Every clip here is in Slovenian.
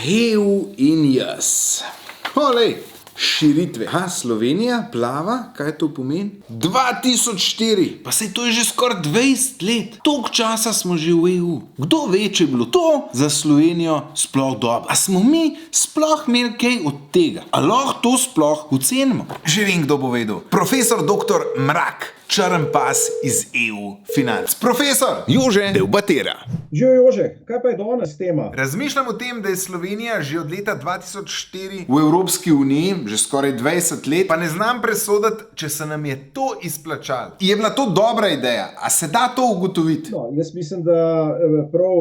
EU in jaz. Olej, širitve. Slovenija plava, kaj to pomeni? 2004. Pa sej to je že skoraj 20 let. Toliko časa smo že v EU. Kdo ve, če je bilo to za Slovenijo sploh dobro? A smo mi sploh imeli kaj od tega? A lahko to sploh ocenimo? Že vem, kdo bo vedel. Profesor dr. Mrak. Črn pas iz EU financ. Profesor Jože Del Batera. Živijo Jože, kaj pa je danes tema? Razmišljam o tem, da je Slovenija že od leta 2004 v Evropski uniji, že skoraj 20 let, pa ne znam presoditi, če se nam je to izplačalo. Je bila to dobra ideja? A se da to ugotoviti? No, jaz mislim, da prav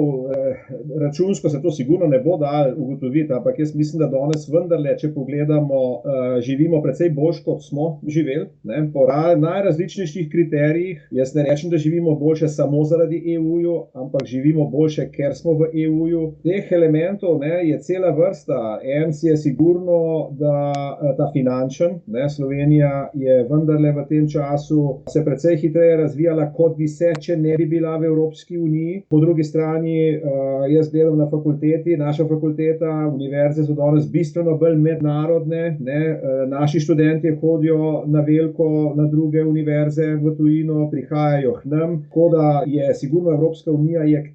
računsko se to sigurno ne bo dalo ugotoviti, ampak jaz mislim, da danes vendarle, če pogledamo, živimo precej boljš, kot smo živeli, ne, po najrazličnejših kriterijih. Jaz ne rečem, da živimo boljše samo zaradi EU-ju, ampak živimo boljše, ker smo v EU-ju. Teh elementov, ne, je cela vrsta. En si je sigurno, da ta finančen, ne, Slovenija je vendarle v tem času se precej hitreje razvijala, kot bi se, če ne bi bila v Evropski uniji. Po drugi strani, jaz delam na fakulteti, naša fakulteta, univerze so danes bistveno bolj mednarodne, ne, naši študentje hodijo na veliko na druge univerze v tujino, prihajajo k nam, tako da je sigurno Evropska unija je k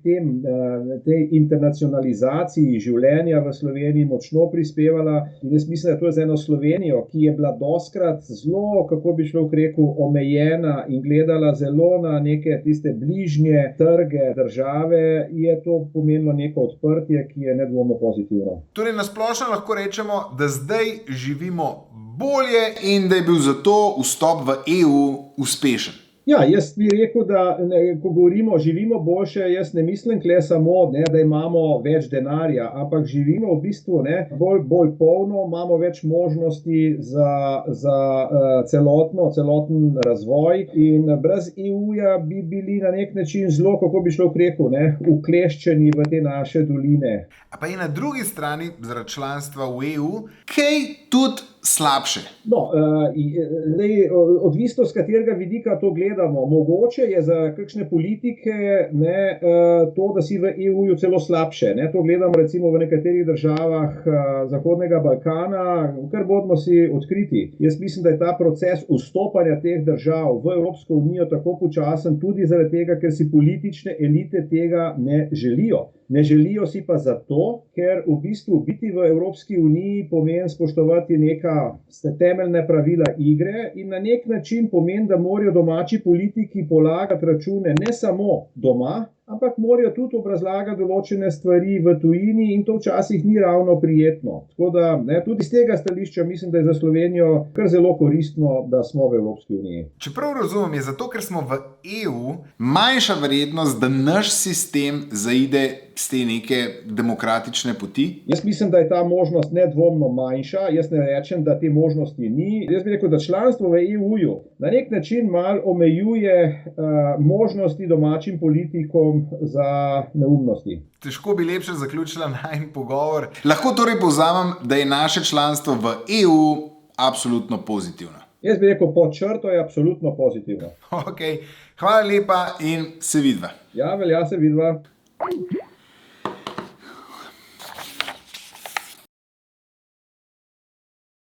tej internacionalizaciji življenja v Sloveniji močno prispevala in jaz mislim, da to je za eno Slovenijo, ki je bila dostkrat zelo, kako bi človek rekel, omejena in gledala zelo na neke tiste bližnje trge države, je to pomenilo neko odprtje, ki je nedvomno pozitivno. Torej, na splošno lahko rečemo, da zdaj živimo bolje in da je bil zato vstop v EU uspešen. Ja, jaz bi rekel, da ko govorimo, živimo boljše, jaz ne mislim kle samo, ne, da imamo več denarja, ampak živimo v bistvu bolj polno, imamo več možnosti za celoten razvoj in brez EU-ja bi bili na nek način zelo, kako bi človek rekel, ukleščeni v te naše doline. A pa je na drugi strani zaradi članstva v EU kaj tudi slabše? No, odvisno z katerega vidika to gledamo. Mogoče je za kakšne politike to, da si v EU-ju celo slabše. To gledamo recimo v nekaterih državah Zahodnega Balkana, kar bodimo si odkriti. Jaz mislim, da je ta proces vstopanja teh držav v Evropsko unijo tako počasen tudi zaradi tega, ker si politične elite tega ne želijo. Ne želijo si pa zato, ker v bistvu biti v Evropski uniji pomeni spoštovati neka temeljne pravila igre in na nek način pomeni, da morajo domači politiki polagati račune ne samo doma, ampak morajo tudi obrazlagati določene stvari v tujini in to včasih ni ravno prijetno. Tako da, tudi z tega stališča mislim, da je za Slovenijo kar zelo koristno, da smo v Evropski uniji. Čeprav razumem, je zato, ker smo v EU, manjša verjetnost, da naš sistem zaide z te neke demokratične poti? Jaz mislim, da je ta možnost nedvomno manjša. Jaz ne rečem, da te možnosti ni. Jaz bi rekel, da članstvo v EU-ju na nek način malo omejuje možnosti domačim politikom za neumnosti. Težko bi lepše zaključila najin pogovor. Lahko torej povzamem, da je naše članstvo v EU absolutno pozitivno. Jaz bi rekel, pod črto je absolutno pozitivno. Ok, hvala lepa in se vidva. Ja, velja se vidva.